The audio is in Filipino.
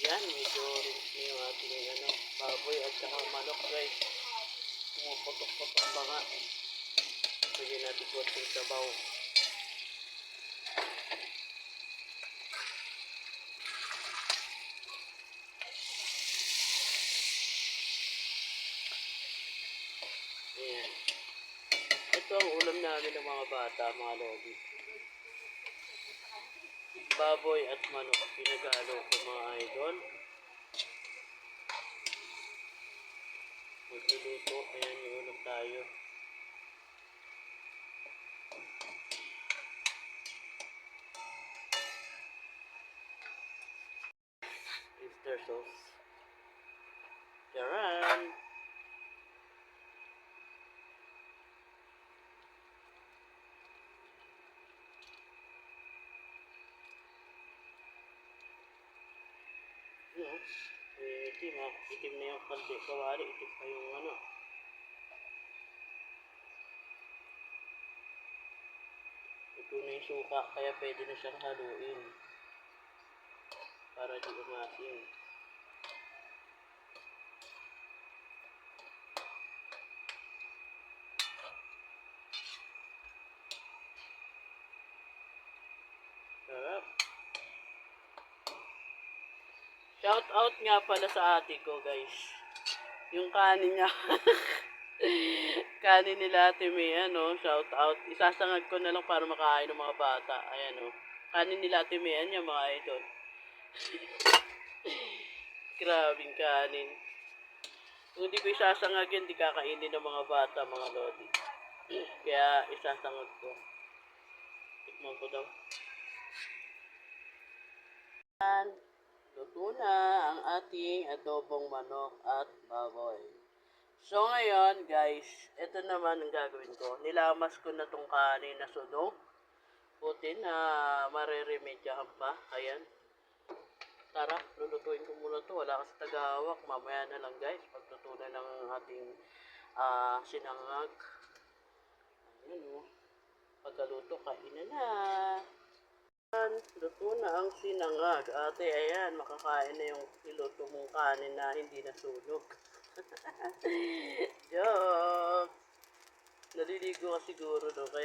Yan, medyo rinse na yung ating baboy at saka manok guys. Pumuputok-putok pa nga. Pwede natin konting sabaw. Ayan. Ito ang ulam namin ng mga bata, mga lodi. Baboy at manok, pinagalo ko mga idol. Magluluto, ayan yung ulam tayo. Oyster sauce. Charan! Ano? Itim ha. Itim na yung kalde. Kawali, itim pa yung ito na yung suka. Kaya pwede na siyang haluin. Para di umasin. Sarap. Shout out nga pala sa ate ko guys. Yung kanin niya. Kanin nila ate may shout out. Isasangag ko na lang para makain ng mga bata. Ayan Kanin nila ate may yan mga idol. Grabing kanin. Kung hindi ko isasangagin, di kakainin ng mga bata, mga lodi. Kaya isasangag ko. Tikman ko daw. Luto na ang ating adobong manok at baboy. So ngayon guys, ito naman ang gagawin ko. Nilamas ko na tong kanin na sunog. Buti na mareremedyahan pa. Ayan. Tara, lulutuin ko muna to. Wala kasi tagahawak. Mamaya na lang guys. Pagtutunan ng ating sinangag. Ayan Pagkaluto, kain na. Luto na ang sinangag. Ate, ayan, makakain na yung niluto mong kanin na hindi nasunog. Joke! Naliligo ka siguro, no? Kaya